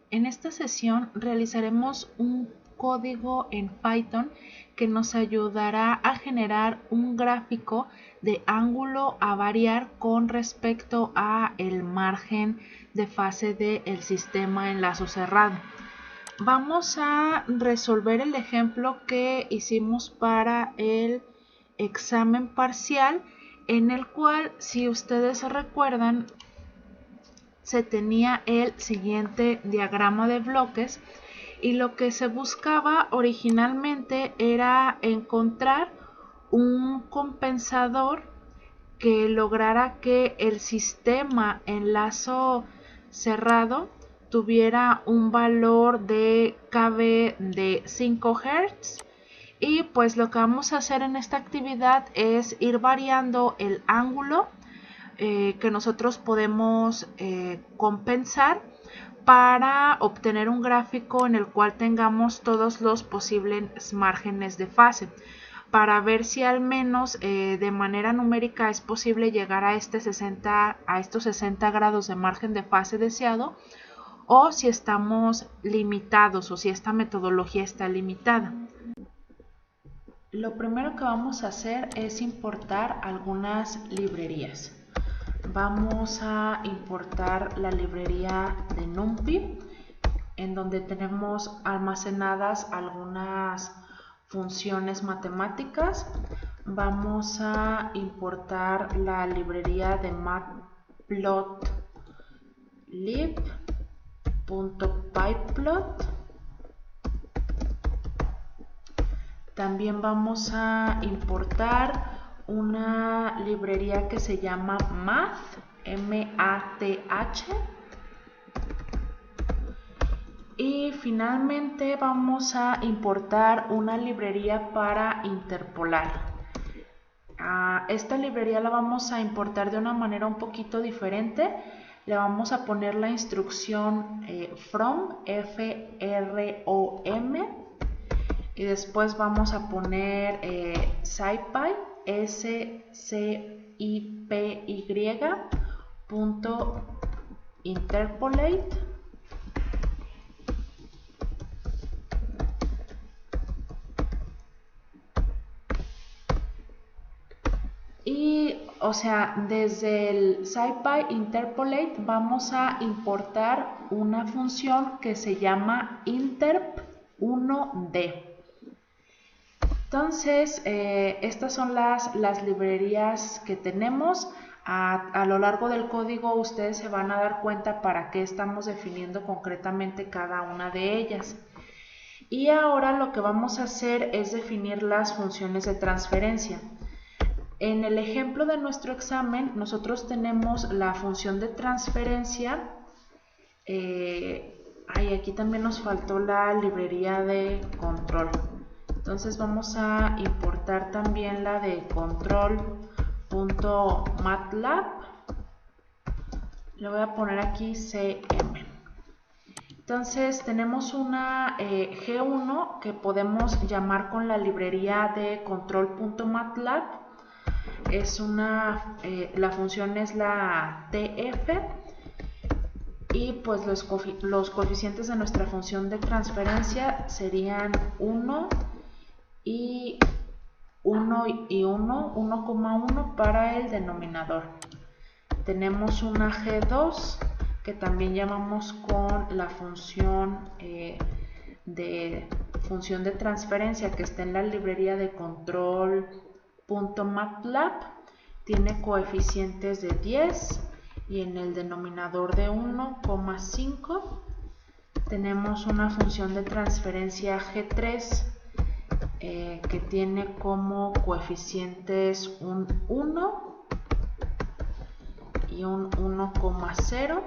En esta sesión realizaremos un código en Python que nos ayudará a generar un gráfico de ángulo a variar con respecto a el margen de fase del sistema en lazo cerrado. Vamos a resolver el ejemplo que hicimos para el examen parcial, en el cual, si ustedes recuerdan, se tenía el siguiente diagrama de bloques y lo que se buscaba originalmente era encontrar un compensador que lograra que el sistema en lazo cerrado tuviera un valor de KB de 5 Hz. Y pues lo que vamos a hacer en esta actividad es ir variando el ángulo que nosotros podemos compensar para obtener un gráfico en el cual tengamos todos los posibles márgenes de fase, para ver si al menos de manera numérica es posible llegar a estos 60 grados de margen de fase deseado, o si estamos limitados o si esta metodología está limitada. Lo primero que vamos a hacer es importar algunas librerías. Vamos a importar la librería de NumPy, en donde tenemos almacenadas algunas funciones matemáticas. Vamos a importar la librería de matplotlib.pyplot. También vamos a importar una librería que se llama Math, M-A-T-H. Y finalmente vamos a importar una librería para interpolar. Esta librería la vamos a importar de una manera un poquito diferente. Le vamos a poner la instrucción from, F-R-O-M. Y después vamos a poner SciPy, S-C-I-P-Y, punto interpolate. Y, o sea, desde el SciPy interpolate vamos a importar una función que se llama interp1d. Entonces, estas son las librerías que tenemos. A lo largo del código ustedes se van a dar cuenta para qué estamos definiendo concretamente cada una de ellas. Y ahora lo que vamos a hacer es definir las funciones de transferencia. En el ejemplo de nuestro examen, nosotros tenemos la función de transferencia. Aquí también nos faltó la librería de control. Entonces vamos a importar también la de control.matlab. Le voy a poner aquí CM. Entonces tenemos una G1 que podemos llamar con la librería de control.matlab. La función es la TF. Y pues los coeficientes de nuestra función de transferencia serían 1 y 1,1 para el denominador. Tenemos una G2 que también llamamos con la función de transferencia que está en la librería de control.matlab. Tiene coeficientes de 10 y en el denominador de 1,5. Tenemos una función de transferencia G3 que tiene como coeficientes un 1 y un 1,0.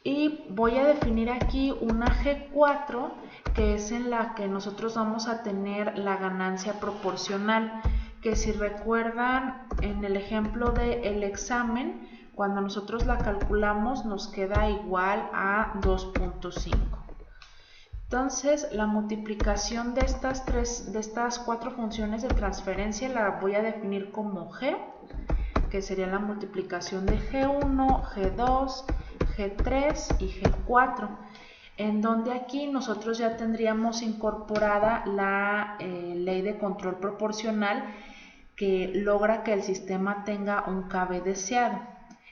Y voy a definir aquí una G4 que es en la que nosotros vamos a tener la ganancia proporcional, que si recuerdan en el ejemplo del examen, cuando nosotros la calculamos nos queda igual a 2.5. Entonces la multiplicación de estas cuatro funciones de transferencia la voy a definir como G, que sería la multiplicación de G1, G2, G3 y G4, en donde aquí nosotros ya tendríamos incorporada la ley de control proporcional que logra que el sistema tenga un KB deseado.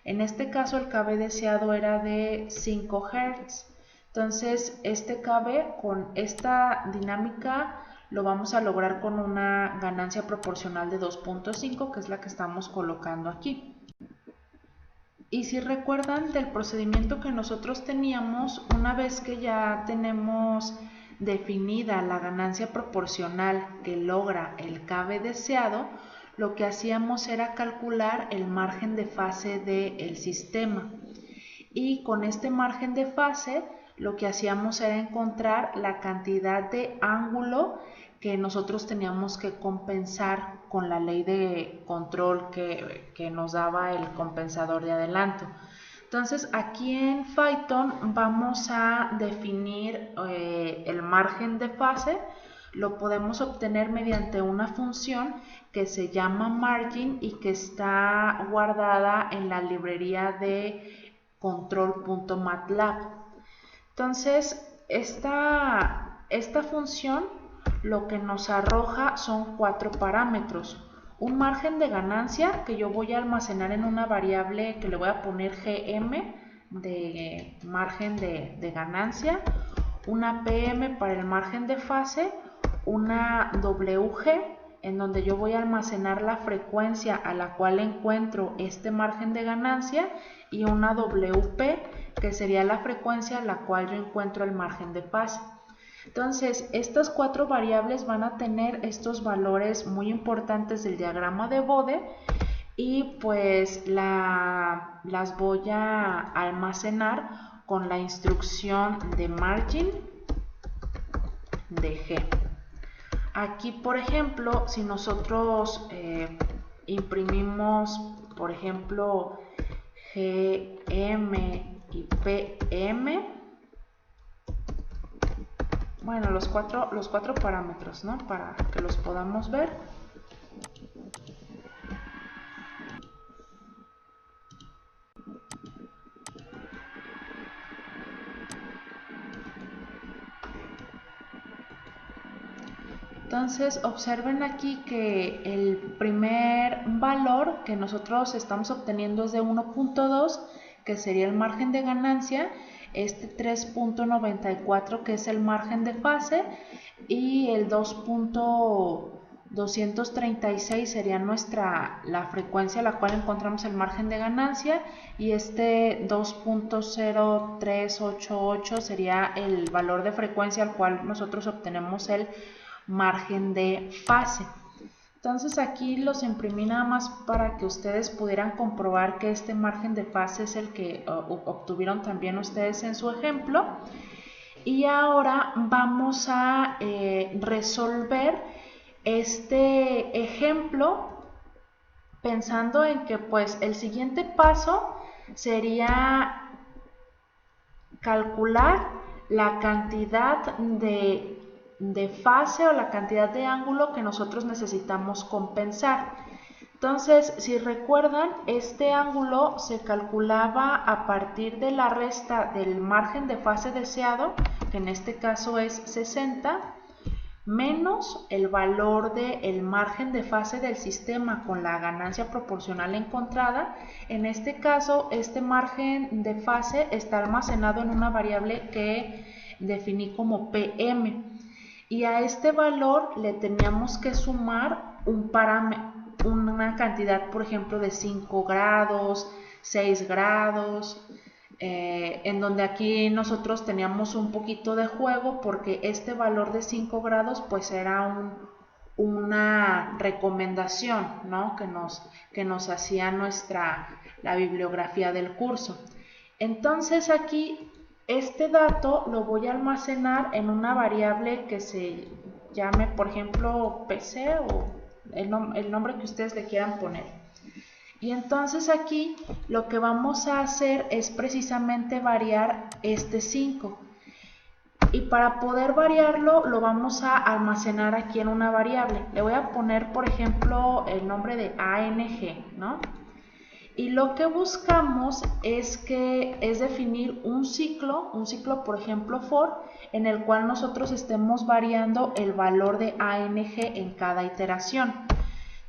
En este caso el KB deseado era de 5 Hz. Entonces este KB con esta dinámica lo vamos a lograr con una ganancia proporcional de 2.5, que es la que estamos colocando aquí. Y si recuerdan del procedimiento que nosotros teníamos, una vez que ya tenemos definida la ganancia proporcional que logra el KB deseado, lo que hacíamos era calcular el margen de fase del sistema. Y con este margen de fase, lo que hacíamos era encontrar la cantidad de ángulo que nosotros teníamos que compensar con la ley de control que nos daba el compensador de adelanto. Entonces aquí en Python vamos a definir el margen de fase. Lo podemos obtener mediante una función que se llama margin y que está guardada en la librería de control.matlab. Entonces esta función lo que nos arroja son 4 parámetros. Un margen de ganancia que yo voy a almacenar en una variable que le voy a poner GM de margen de ganancia, una PM para el margen de fase, una WG en donde yo voy a almacenar la frecuencia a la cual encuentro este margen de ganancia y una WP que sería la frecuencia a la cual yo encuentro el margen de fase. Entonces, estas 4 variables van a tener estos valores muy importantes del diagrama de Bode y pues las voy a almacenar con la instrucción de margin de G. Aquí, por ejemplo, si nosotros imprimimos, por ejemplo, GM y PM, bueno, los cuatro parámetros, ¿no? Para que los podamos ver. Entonces observen aquí que el primer valor que nosotros estamos obteniendo es de 1.2, que sería el margen de ganancia, este 3.94 que es el margen de fase y el 2.236 sería la frecuencia a la cual encontramos el margen de ganancia y este 2.0388 sería el valor de frecuencia al cual nosotros obtenemos el margen de fase. Entonces aquí los imprimí nada más para que ustedes pudieran comprobar que este margen de fase es el que obtuvieron también ustedes en su ejemplo. Y ahora vamos a resolver este ejemplo pensando en que pues el siguiente paso sería calcular la cantidad de fase o la cantidad de ángulo que nosotros necesitamos compensar. Entonces, si recuerdan, este ángulo se calculaba a partir de la resta del margen de fase deseado, que en este caso es 60, menos el valor del margen de fase del sistema con la ganancia proporcional encontrada. En este caso, este margen de fase está almacenado en una variable que definí como PM. Y a este valor le teníamos que sumar una cantidad, por ejemplo, de 5 grados, 6 grados, en donde aquí nosotros teníamos un poquito de juego porque este valor de 5 grados pues era una recomendación, ¿no? que nos hacía la bibliografía del curso. Entonces aquí este dato lo voy a almacenar en una variable que se llame, por ejemplo, PC o el nombre que ustedes le quieran poner. Y entonces aquí lo que vamos a hacer es precisamente variar este 5. Y para poder variarlo lo vamos a almacenar aquí en una variable. Le voy a poner, por ejemplo, el nombre de ANG, ¿no? Y lo que buscamos es definir un ciclo por ejemplo for, en el cual nosotros estemos variando el valor de ANG en cada iteración.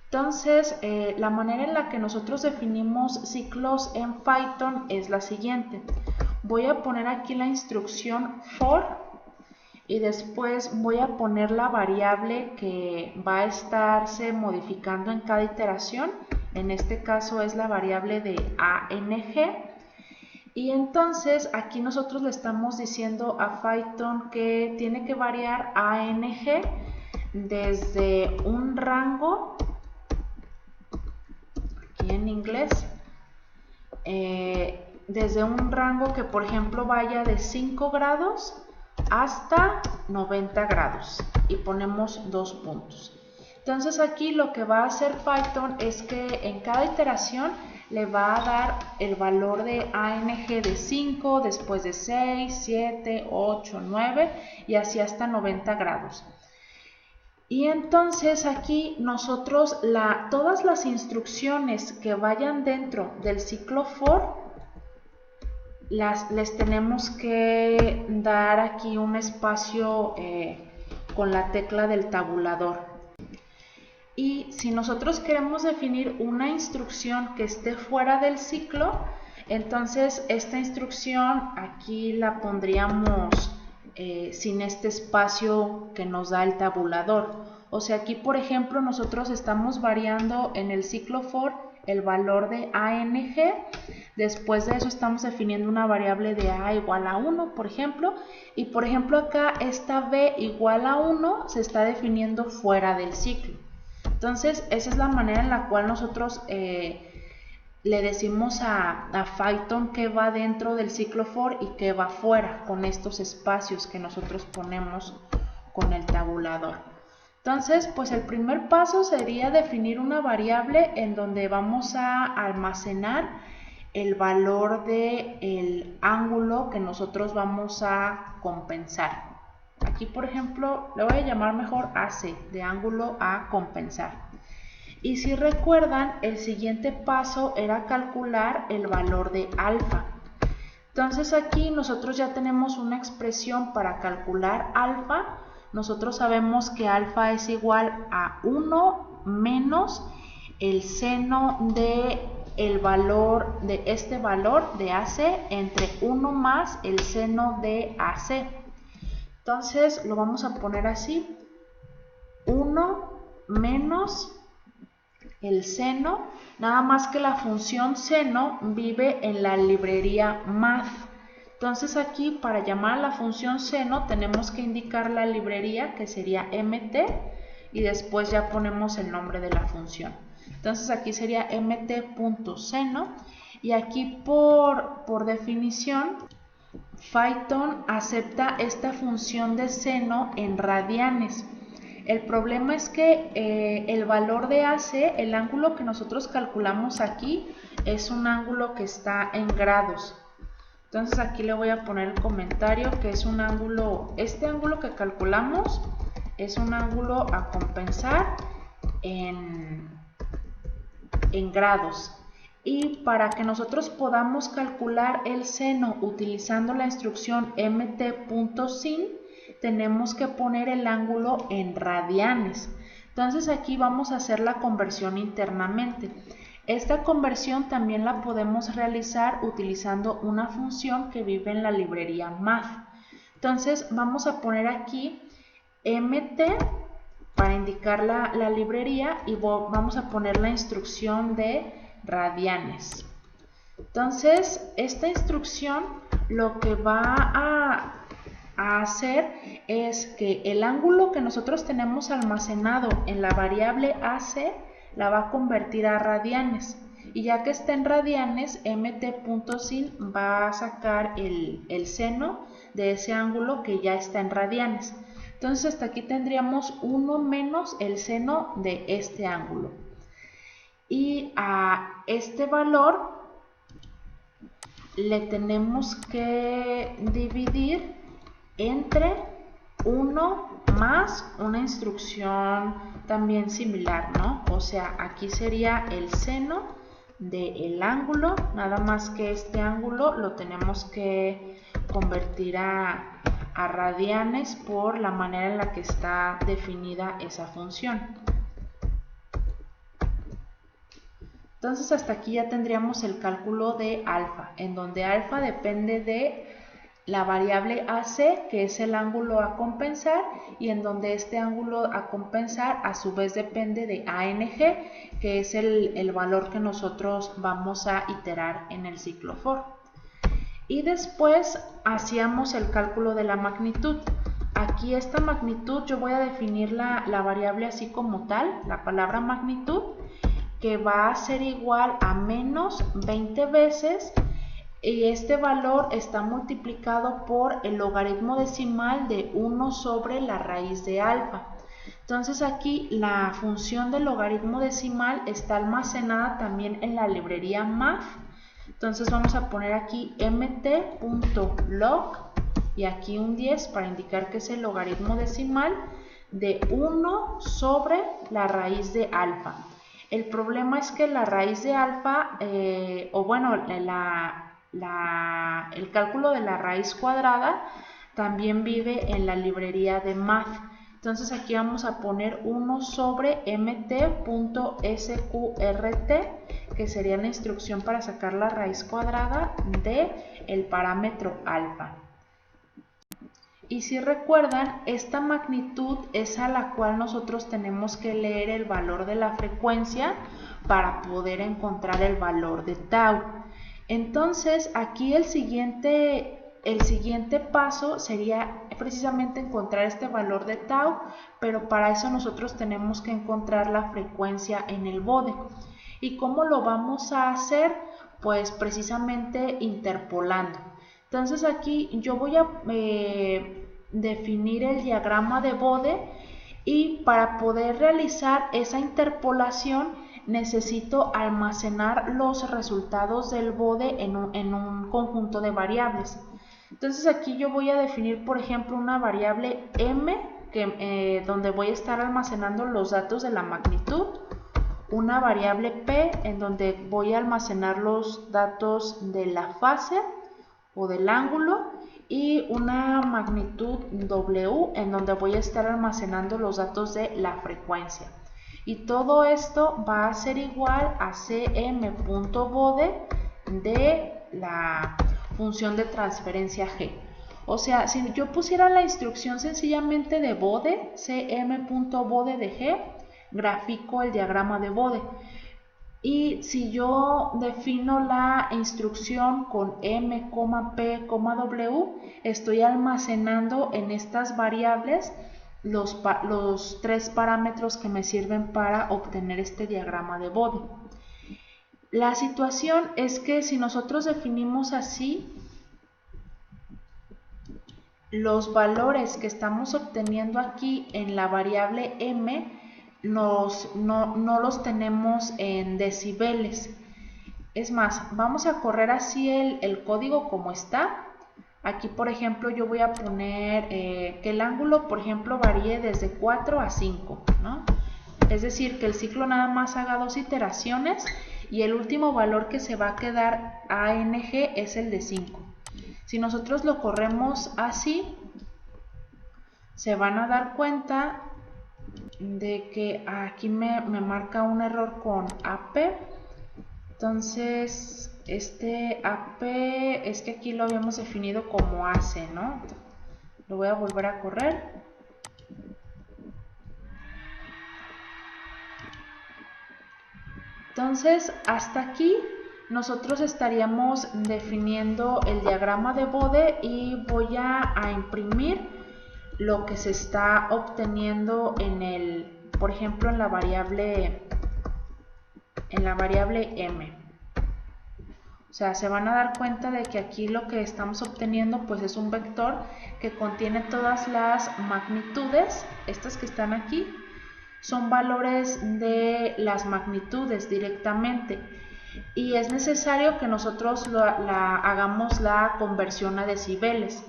Entonces, la manera en la que nosotros definimos ciclos en Python es la siguiente. Voy a poner aquí la instrucción for y después voy a poner la variable que va a estarse modificando en cada iteración. En este caso es la variable de ANG. Y entonces aquí nosotros le estamos diciendo a Python que tiene que variar ANG desde un rango, aquí en inglés, desde un rango que por ejemplo vaya de 5 grados hasta 90 grados y ponemos 2 puntos. Entonces aquí lo que va a hacer Python es que en cada iteración le va a dar el valor de ANG de 5, después de 6, 7, 8, 9 y así hasta 90 grados. Y entonces aquí nosotros todas las instrucciones que vayan dentro del ciclo for les tenemos que dar aquí un espacio con la tecla del tabulador. Y si nosotros queremos definir una instrucción que esté fuera del ciclo, entonces esta instrucción aquí la pondríamos sin este espacio que nos da el tabulador. O sea, aquí por ejemplo nosotros estamos variando en el ciclo for el valor de ANG. Después de eso estamos definiendo una variable de A igual a 1, por ejemplo. Y por ejemplo acá esta B igual a 1 se está definiendo fuera del ciclo. Entonces esa es la manera en la cual nosotros le decimos a Python qué va dentro del ciclo for y qué va fuera con estos espacios que nosotros ponemos con el tabulador. Entonces, pues el primer paso sería definir una variable en donde vamos a almacenar el valor del ángulo que nosotros vamos a compensar. Aquí, por ejemplo, le voy a llamar mejor AC, de ángulo a compensar. Y si recuerdan, el siguiente paso era calcular el valor de alfa. Entonces aquí nosotros ya tenemos una expresión para calcular alfa. Nosotros sabemos que alfa es igual a 1 menos el seno de el valor de este valor de AC entre 1 más el seno de AC. Entonces lo vamos a poner así: 1 menos el seno, nada más que la función seno vive en la librería math. Entonces aquí para llamar a la función seno tenemos que indicar la librería, que sería mt, y después ya ponemos el nombre de la función. Entonces aquí sería mt.seno, y aquí por definición Python acepta esta función de seno en radianes. El problema es que el valor de AC, el ángulo que nosotros calculamos aquí, es un ángulo que está en grados. Entonces aquí le voy a poner el comentario que es un ángulo, este ángulo que calculamos es un ángulo a compensar en grados. Y para que nosotros podamos calcular el seno utilizando la instrucción mt.sin, tenemos que poner el ángulo en radianes. Entonces aquí vamos a hacer la conversión internamente. Esta conversión también la podemos realizar utilizando una función que vive en la librería math. Entonces vamos a poner aquí mt para indicar la librería y vamos a poner la instrucción de radianes. Entonces esta instrucción lo que va a hacer es que el ángulo que nosotros tenemos almacenado en la variable AC la va a convertir a radianes, y ya que está en radianes, mt.sin va a sacar el seno de ese ángulo que ya está en radianes. Entonces hasta aquí tendríamos 1 menos el seno de este ángulo, y a este valor le tenemos que dividir entre 1 más una instrucción también similar, ¿no? O sea, aquí sería el seno del ángulo, nada más que este ángulo lo tenemos que convertir a radianes por la manera en la que está definida esa función. Entonces hasta aquí ya tendríamos el cálculo de alfa, en donde alfa depende de la variable AC, que es el ángulo a compensar, y en donde este ángulo a compensar a su vez depende de ANG, que es el valor que nosotros vamos a iterar en el ciclo for. Y después hacíamos el cálculo de la magnitud. Aquí esta magnitud yo voy a definir la variable así como tal, la palabra magnitud, que va a ser igual a menos 20 veces, y este valor está multiplicado por el logaritmo decimal de 1 sobre la raíz de alfa. Entonces aquí la función del logaritmo decimal está almacenada también en la librería math. Entonces vamos a poner aquí mt.log y aquí un 10 para indicar que es el logaritmo decimal de 1 sobre la raíz de alfa. El problema es que la raíz de alfa, o bueno, el cálculo de la raíz cuadrada también vive en la librería de math. Entonces aquí vamos a poner 1 sobre mt.sqrt, que sería la instrucción para sacar la raíz cuadrada del parámetro alfa. Y si recuerdan, esta magnitud es a la cual nosotros tenemos que leer el valor de la frecuencia para poder encontrar el valor de tau. Entonces aquí el siguiente paso sería precisamente encontrar este valor de tau, pero para eso nosotros tenemos que encontrar la frecuencia en el bode. ¿Y cómo lo vamos a hacer? Pues precisamente interpolando. Entonces aquí yo voy a definir el diagrama de bode, y para poder realizar esa interpolación necesito almacenar los resultados del bode en un conjunto de variables. Entonces aquí yo voy a definir, por ejemplo, una variable m, donde voy a estar almacenando los datos de la magnitud, una variable p, en donde voy a almacenar los datos de la fase o del ángulo, y una magnitud w, en donde voy a estar almacenando los datos de la frecuencia. Y todo esto va a ser igual a cm.bode de la función de transferencia g. O sea, si yo pusiera la instrucción sencillamente de bode, cm.bode de g, grafico el diagrama de bode. Y si yo defino la instrucción con m, p, w, estoy almacenando en estas variables los tres parámetros que me sirven para obtener este diagrama de bode. La situación es que si nosotros definimos así, los valores que estamos obteniendo aquí en la variable m no los tenemos en decibeles. Es más, vamos a correr así el código como está. Aquí, por ejemplo, yo voy a poner que el ángulo, por ejemplo, varíe desde 4 a 5, ¿no? Es decir, que el ciclo nada más haga 2 iteraciones y el último valor que se va a quedar ANG es el de 5. Si nosotros lo corremos así, se van a dar cuenta de que aquí me marca un error con AP. Entonces este AP es que aquí lo habíamos definido como AC, ¿no? Lo voy a volver a correr. Entonces hasta aquí nosotros estaríamos definiendo el diagrama de bode, y voy a imprimir lo que se está obteniendo por ejemplo, en la variable m. O sea, se van a dar cuenta de que aquí lo que estamos obteniendo pues es un vector que contiene todas las magnitudes. Estas que están aquí son valores de las magnitudes directamente, y es necesario que nosotros hagamos la conversión a decibeles.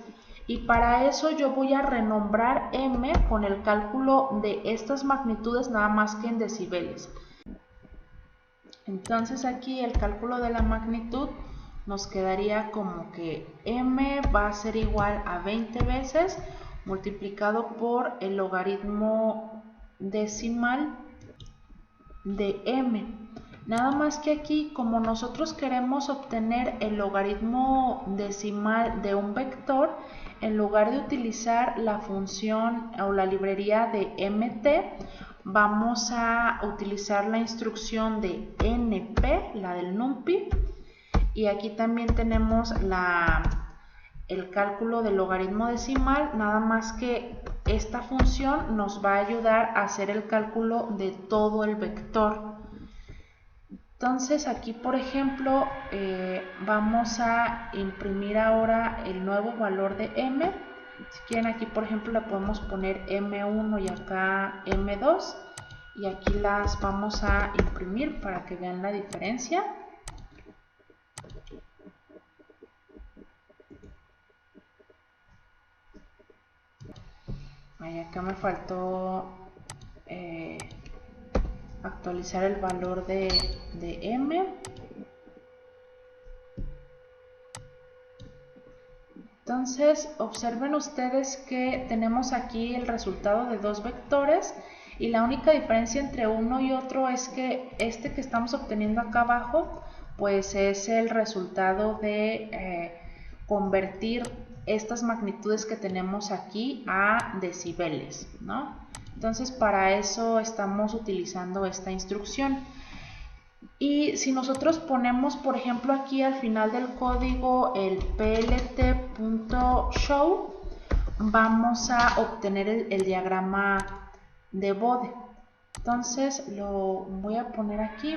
Y para eso yo voy a renombrar m con el cálculo de estas magnitudes nada más que en decibeles. Entonces aquí el cálculo de la magnitud nos quedaría como que m va a ser igual a 20 veces multiplicado por el logaritmo decimal de m. Nada más que aquí, como nosotros queremos obtener el logaritmo decimal de un vector, en lugar de utilizar la función o la librería de mt, vamos a utilizar la instrucción de np, la del numpy, y aquí también tenemos el cálculo del logaritmo decimal, nada más que esta función nos va a ayudar a hacer el cálculo de todo el vector. Entonces aquí, por ejemplo, vamos a imprimir ahora el nuevo valor de m. Si quieren, aquí por ejemplo le podemos poner m1 y acá m2, y aquí las vamos a imprimir para que vean la diferencia. Acá me faltó actualizar el valor de m. Entonces observen ustedes que tenemos aquí el resultado de dos vectores, y la única diferencia entre uno y otro es que este que estamos obteniendo acá abajo pues es el resultado de convertir estas magnitudes que tenemos aquí a decibeles, ¿no? Entonces para eso estamos utilizando esta instrucción. Y si nosotros ponemos, por ejemplo, aquí al final del código el plt.show, vamos a obtener el diagrama de Bode. Entonces lo voy a poner aquí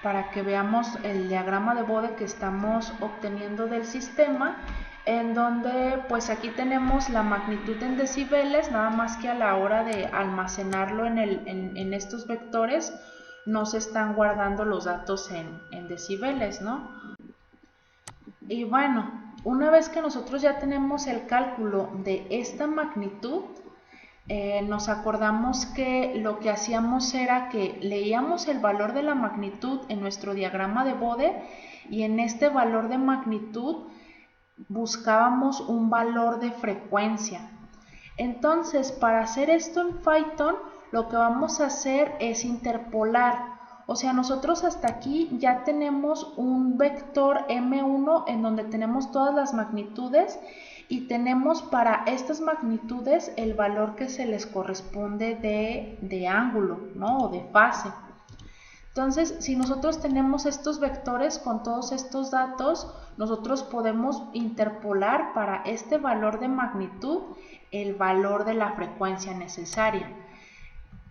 para que veamos el diagrama de Bode que estamos obteniendo del sistema, en donde pues aquí tenemos la magnitud en decibeles, nada más que a la hora de almacenarlo en estos vectores no se están guardando los datos en decibeles, ¿no? Y bueno, una vez que nosotros ya tenemos el cálculo de esta magnitud, nos acordamos que lo que hacíamos era que leíamos el valor de la magnitud en nuestro diagrama de Bode, y en este valor de magnitud buscábamos un valor de frecuencia. Entonces, para hacer esto en Python, lo que vamos a hacer es interpolar. O sea, nosotros hasta aquí ya tenemos un vector m1 en donde tenemos todas las magnitudes, y tenemos para estas magnitudes el valor que se les corresponde de ángulo, ¿no? O de fase. Entonces, si nosotros tenemos estos vectores con todos estos datos, nosotros podemos interpolar para este valor de magnitud el valor de la frecuencia necesaria.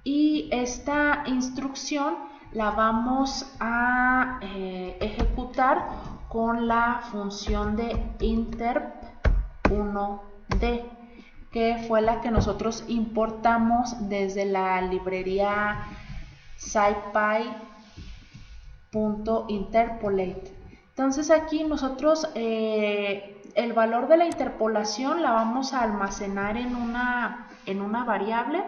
Y esta instrucción la vamos a ejecutar con la función de interp1d, que fue la que nosotros importamos desde la librería scipy.interpolate. Entonces aquí nosotros el valor de la interpolación la vamos a almacenar en una variable.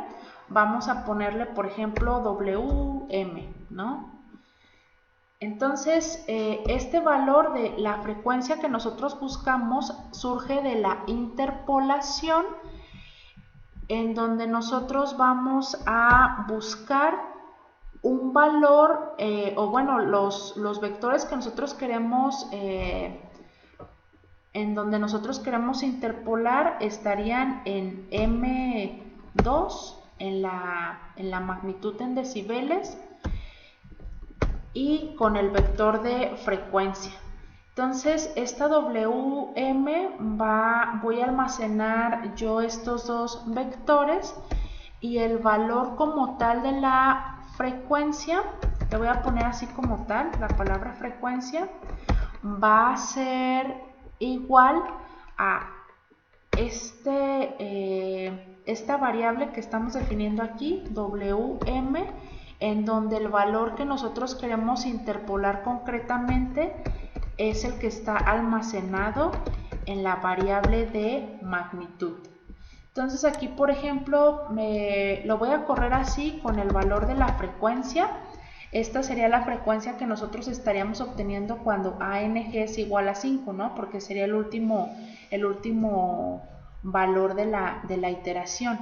Vamos a ponerle, por ejemplo, wm, ¿no? Entonces este valor de la frecuencia que nosotros buscamos surge de la interpolación, en donde nosotros vamos a buscar un valor, o bueno, los vectores que nosotros queremos, en donde nosotros queremos interpolar, estarían en m2, en la magnitud en decibeles, y con el vector de frecuencia. Entonces esta wm voy a almacenar yo estos dos vectores, y el valor como tal de la frecuencia, le voy a poner así como tal, la palabra frecuencia, va a ser igual a esta variable que estamos definiendo aquí, wm, en donde el valor que nosotros queremos interpolar concretamente es el que está almacenado en la variable de magnitud. Entonces aquí, por ejemplo, lo voy a correr así con el valor de la frecuencia, esta sería la frecuencia que nosotros estaríamos obteniendo cuando ANG es igual a 5, ¿no? Porque sería el último valor de la iteración.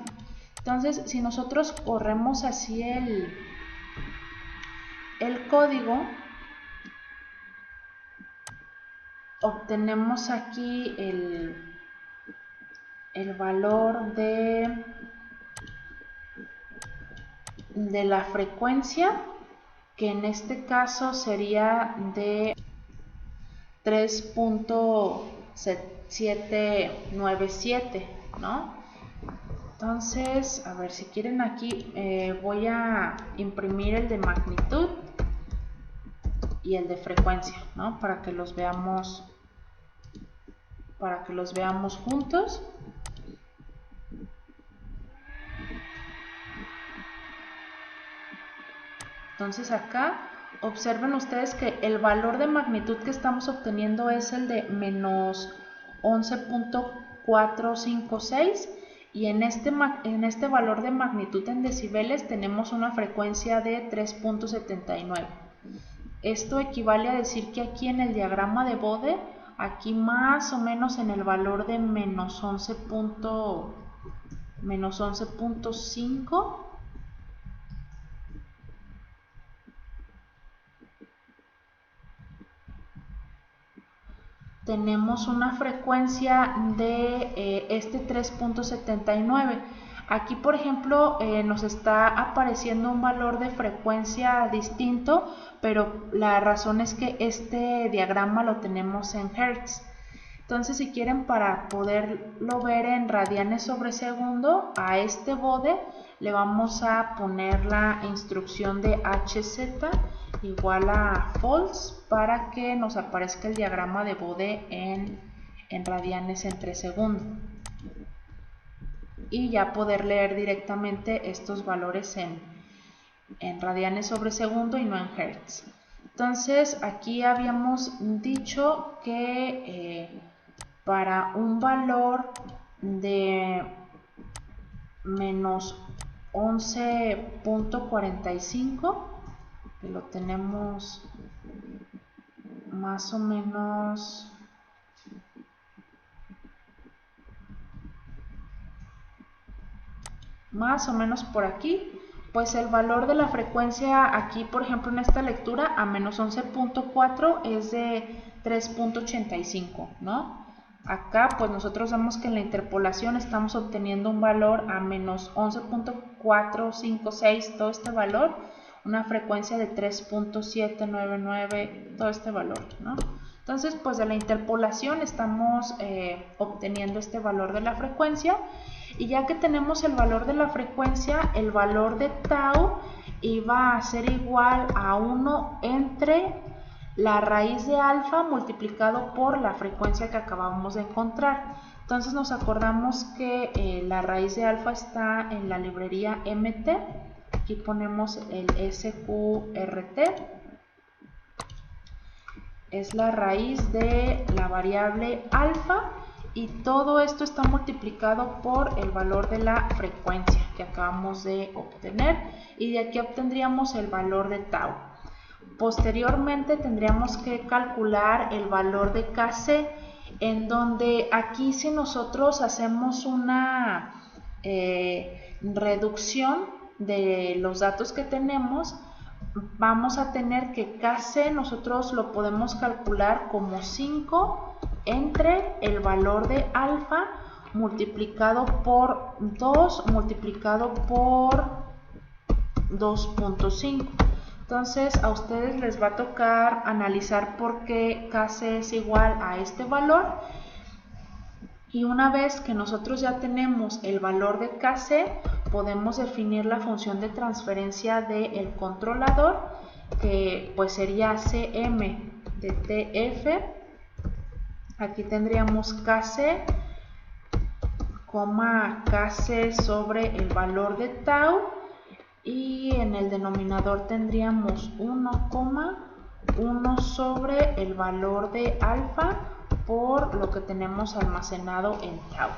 Entonces, si nosotros corremos así el código, obtenemos aquí el valor de la frecuencia, que en este caso sería de 3.797, ¿no? Entonces, a ver, si quieren aquí voy a imprimir el de magnitud y el de frecuencia, ¿no? Para que los veamos juntos. Entonces acá observen ustedes que el valor de magnitud que estamos obteniendo es el de menos 11.456, y en este valor de magnitud en decibeles tenemos una frecuencia de 3.79. Esto equivale a decir que aquí en el diagrama de Bode, aquí más o menos en el valor de menos 11.5, tenemos una frecuencia de este 3.79. Aquí, por ejemplo, nos está apareciendo un valor de frecuencia distinto, pero la razón es que este diagrama lo tenemos en Hertz. Entonces, si quieren, para poderlo ver en radianes sobre segundo, a este Bode le vamos a poner la instrucción de HZ igual a false para que nos aparezca el diagrama de Bode en radianes entre segundo, y ya poder leer directamente estos valores en radianes sobre segundo y no en hertz. Entonces aquí habíamos dicho que para un valor de menos 11.45, que lo tenemos más o menos por aquí, pues el valor de la frecuencia aquí, por ejemplo, en esta lectura a menos 11.4 es de 3.85, ¿no? Acá pues nosotros vemos que en la interpolación estamos obteniendo un valor a menos 11.456, todo este valor, una frecuencia de 3.799, todo este valor, ¿no? Entonces, pues de la interpolación estamos obteniendo este valor de la frecuencia, y ya que tenemos el valor de la frecuencia, el valor de tau iba a ser igual a 1 entre la raíz de alfa multiplicado por la frecuencia que acabamos de encontrar. Entonces nos acordamos que la raíz de alfa está en la librería MT. Aquí ponemos el SQRT. Es la raíz de la variable alfa, y todo esto está multiplicado por el valor de la frecuencia que acabamos de obtener, y de aquí obtendríamos el valor de tau. Posteriormente tendríamos que calcular el valor de Kc, en donde aquí, si nosotros hacemos una reducción de los datos que tenemos, vamos a tener que Kc nosotros lo podemos calcular como 5 entre el valor de alfa multiplicado por 2 multiplicado por 2.5. Entonces a ustedes les va a tocar analizar por qué Kc es igual a este valor, y una vez que nosotros ya tenemos el valor de Kc, podemos definir la función de transferencia del controlador, que pues sería Cm de Tf. Aquí tendríamos Kc, Kc sobre el valor de tau, y en el denominador tendríamos 1,1 sobre el valor de alfa por lo que tenemos almacenado en tau.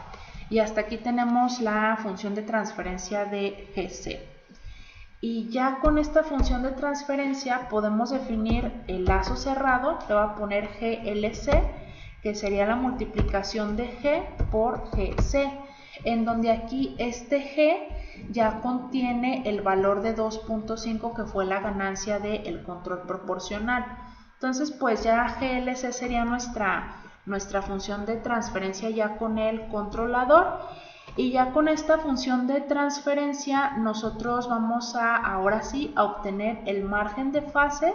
Y hasta aquí tenemos la función de transferencia de Gc. Y ya con esta función de transferencia podemos definir el lazo cerrado. Le voy a poner GLC, que sería la multiplicación de G por GC, en donde aquí este G ya contiene el valor de 2.5 que fue la ganancia del control proporcional. Entonces pues ya GLC sería nuestra función de transferencia ya con el controlador. Y ya con esta función de transferencia nosotros vamos ahora sí a obtener el margen de fase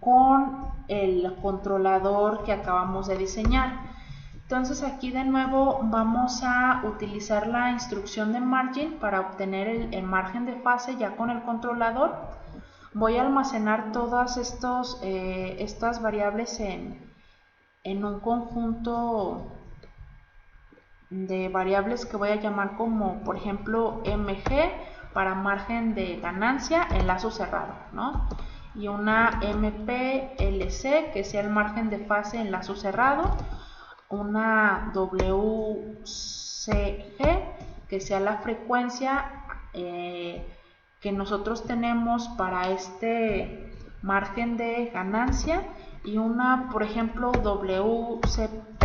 con el controlador que acabamos de diseñar. Entonces aquí de nuevo vamos a utilizar la instrucción de margin para obtener el margen de fase ya con el controlador. Voy a almacenar todas estas variables en un conjunto de variables que voy a llamar como por ejemplo mg para margen de ganancia en lazo cerrado, ¿no? Y una mplc que sea el margen de fase en lazo cerrado, una wcg que sea la frecuencia que nosotros tenemos para este margen de ganancia, y una por ejemplo wcp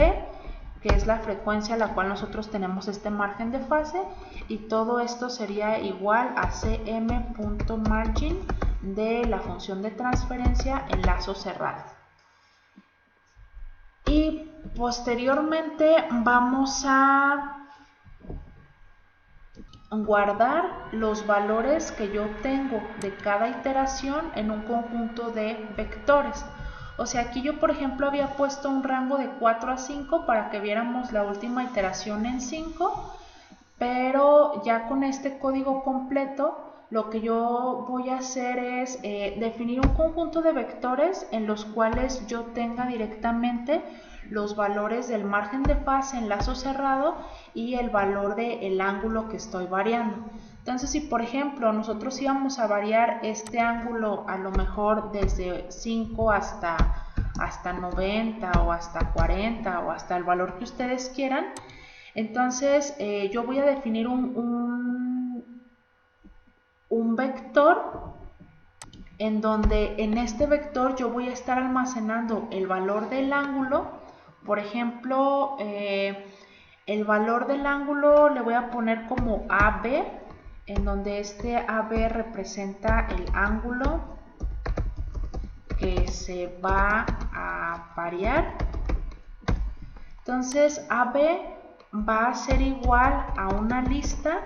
que es la frecuencia a la cual nosotros tenemos este margen de fase, y todo esto sería igual a cm.margin de la función de transferencia en lazo cerrado. Y posteriormente vamos a guardar los valores que yo obtengo de cada iteración en un conjunto de vectores. O sea, aquí yo por ejemplo había puesto un rango de 4 a 5 para que viéramos la última iteración en 5, pero ya con este código completo lo que yo voy a hacer es definir un conjunto de vectores en los cuales yo tenga directamente los valores del margen de fase en lazo cerrado y el valor del ángulo que estoy variando. Entonces, si por ejemplo nosotros íbamos a variar este ángulo a lo mejor desde 5 hasta 90 o hasta 40 o hasta el valor que ustedes quieran, entonces yo voy a definir un vector en donde en este vector yo voy a estar almacenando el valor del ángulo. Por ejemplo, el valor del ángulo le voy a poner como AB, en donde este AB representa el ángulo que se va a variar. Entonces AB va a ser igual a una lista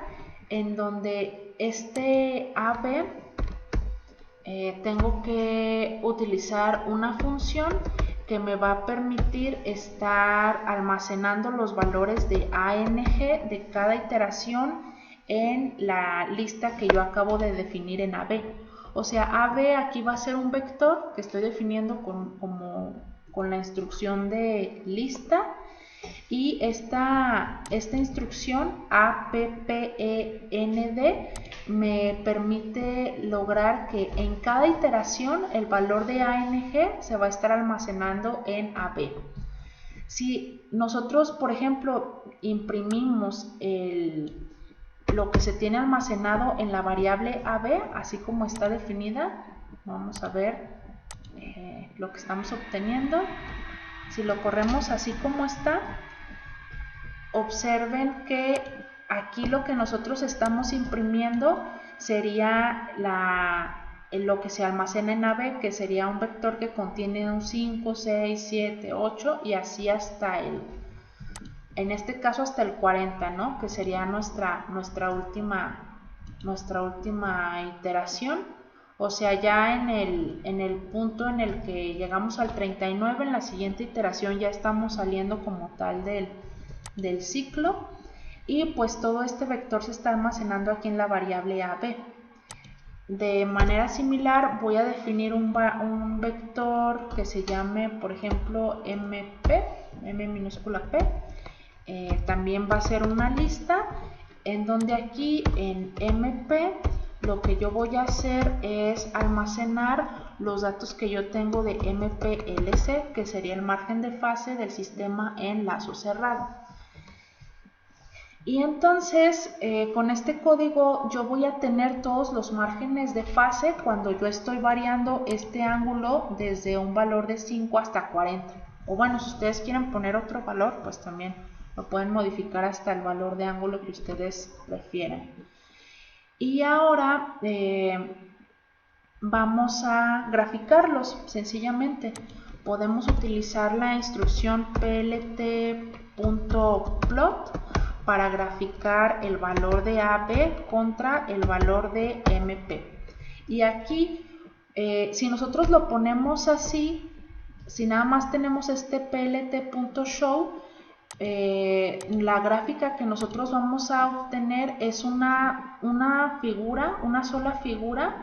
en donde este AB tengo que utilizar una función que me va a permitir estar almacenando los valores de ANG de cada iteración en la lista que yo acabo de definir en AB. O sea, AB aquí va a ser un vector que estoy definiendo con la instrucción de lista, y esta instrucción append me permite lograr que en cada iteración el valor de ANG se va a estar almacenando en AB. Si nosotros, por ejemplo, imprimimos lo que se tiene almacenado en la variable AB, así como está definida, vamos a ver lo que estamos obteniendo. Si lo corremos así como está, observen que aquí lo que nosotros estamos imprimiendo sería lo que se almacena en AB, que sería un vector que contiene un 5, 6, 7, 8 y así hasta en este caso hasta el 40, ¿no? Que sería nuestra última iteración. O sea, ya en el punto en el que llegamos al 39, en la siguiente iteración ya estamos saliendo como tal del ciclo, y pues todo este vector se está almacenando aquí en la variable AB. De manera similar voy a definir un vector que se llame por ejemplo MP, M minúscula P. También va a ser una lista en donde aquí en MP lo que yo voy a hacer es almacenar los datos que yo tengo de MPLC, que sería el margen de fase del sistema en lazo cerrado. Y entonces con este código yo voy a tener todos los márgenes de fase cuando yo estoy variando este ángulo desde un valor de 5 hasta 40. O bueno, si ustedes quieren poner otro valor, pues también lo pueden modificar hasta el valor de ángulo que ustedes prefieran. Y ahora vamos a graficarlos sencillamente. Podemos utilizar la instrucción plt.plot para graficar el valor de AB contra el valor de MP. Y aquí, si nosotros lo ponemos así, si nada más tenemos este plt.show, la gráfica que nosotros vamos a obtener es una figura, una sola figura,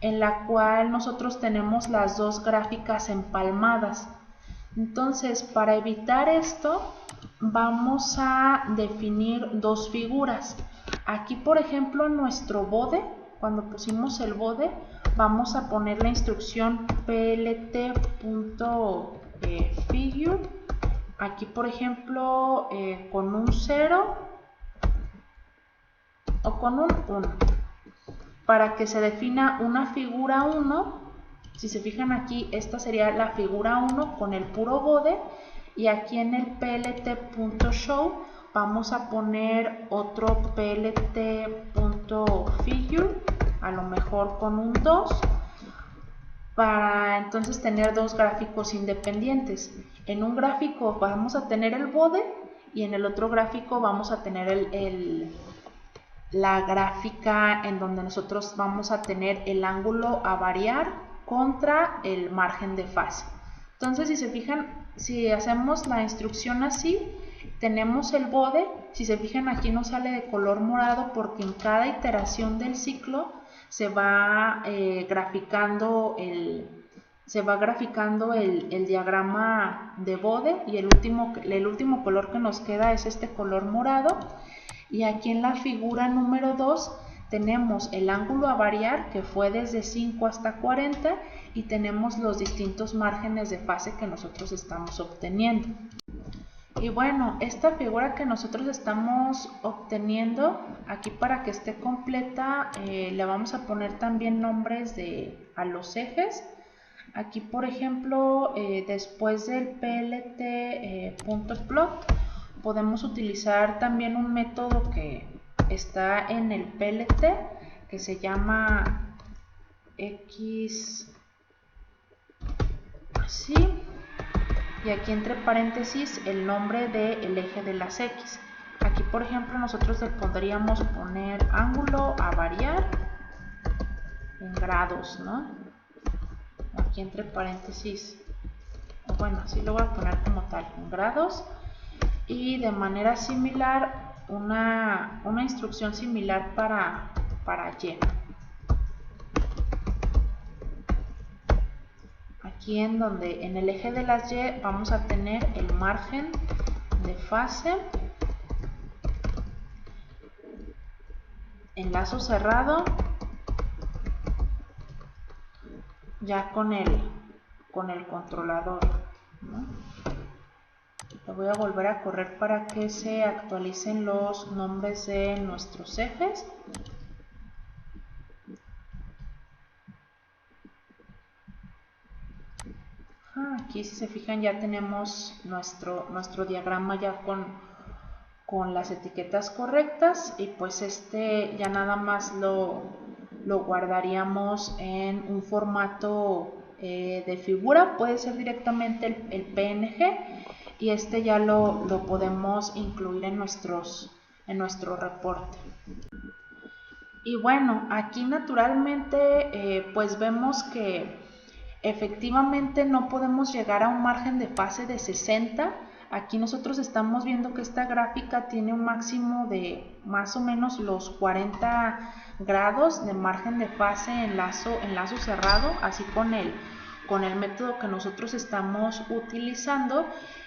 en la cual nosotros tenemos las dos gráficas empalmadas. Entonces, para evitar esto, vamos a definir dos figuras. Aquí, por ejemplo, en nuestro bode, cuando pusimos el bode, vamos a poner la instrucción plt.figure. Aquí, por ejemplo, con un 0 o con un 1. Para que se defina una figura 1, si se fijan aquí, esta sería la figura 1 con el puro bode, y aquí en el plt.show vamos a poner otro plt.figure, a lo mejor con un 2, para entonces tener dos gráficos independientes. En un gráfico vamos a tener el bode y en el otro gráfico vamos a tener la gráfica en donde nosotros vamos a tener el ángulo a variar contra el margen de fase. Entonces, si se fijan, si hacemos la instrucción así, tenemos el bode. Si se fijan, aquí nos sale de color morado porque en cada iteración del ciclo se va graficando el diagrama de bode, y el último color que nos queda es este color morado. Y aquí en la figura número 2 tenemos el ángulo a variar, que fue desde 5 hasta 40, y tenemos los distintos márgenes de fase que nosotros estamos obteniendo. Y bueno, esta figura que nosotros estamos obteniendo, aquí para que esté completa, le vamos a poner también nombres a los ejes. Aquí, por ejemplo, después del plt.plot, podemos utilizar también un método que está en el PLT, que se llama x así, y aquí entre paréntesis el nombre del eje de las x. Aquí, por ejemplo, nosotros le podríamos poner ángulo a variar en grados, ¿no? Aquí entre paréntesis, bueno, así lo voy a poner como tal, en grados. Y de manera similar, una instrucción similar para Y. Aquí en donde en el eje de las Y vamos a tener el margen de fase en lazo cerrado, ya con el controlador, ¿no? Lo voy a volver a correr para que se actualicen los nombres de nuestros ejes. Aquí, si se fijan, ya tenemos nuestro diagrama ya con las etiquetas correctas, y pues ya nada más lo guardaríamos en un formato de figura. Puede ser directamente el PNG, y ya lo podemos incluir en nuestro reporte. Y bueno, aquí naturalmente pues vemos que efectivamente no podemos llegar a un margen de fase de 60. Aquí nosotros estamos viendo que esta gráfica tiene un máximo de más o menos los 40 grados de margen de fase en lazo cerrado, así con el método que nosotros estamos utilizando.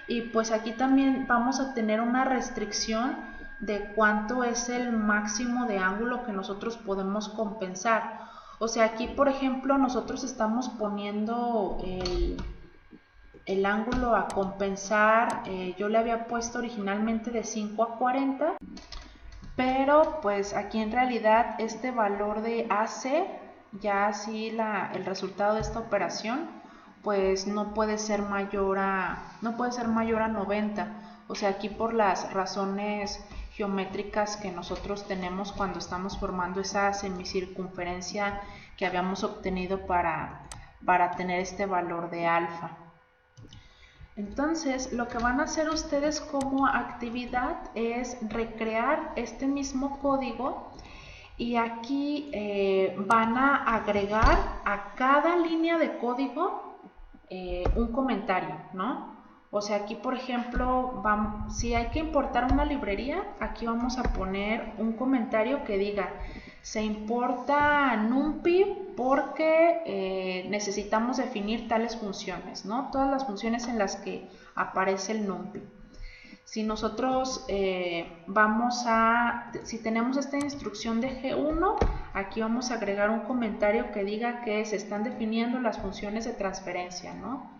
Y pues aquí también vamos a tener una restricción de cuánto es el máximo de ángulo que nosotros podemos compensar. O sea, aquí, por ejemplo, nosotros estamos poniendo el ángulo a compensar. Yo le había puesto originalmente de 5 a 40, pero pues aquí en realidad este valor de AC, ya así el resultado de esta operación, pues no puede ser mayor a 90. O sea, aquí por las razones geométricas que nosotros tenemos cuando estamos formando esa semicircunferencia que habíamos obtenido para tener este valor de alfa. Entonces, lo que van a hacer ustedes como actividad es recrear este mismo código y aquí van a agregar a cada línea de código un comentario, ¿no? O sea, aquí por ejemplo, si hay que importar una librería, aquí vamos a poner un comentario que diga: se importa NumPy porque necesitamos definir tales funciones, ¿no? Todas las funciones en las que aparece el NumPy. Si nosotros si tenemos esta instrucción de G1, aquí vamos a agregar un comentario que diga que se están definiendo las funciones de transferencia, ¿no?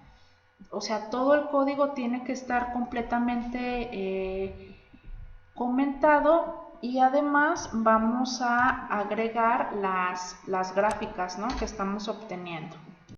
O sea, todo el código tiene que estar completamente comentado, y además vamos a agregar las gráficas, ¿no?, que estamos obteniendo.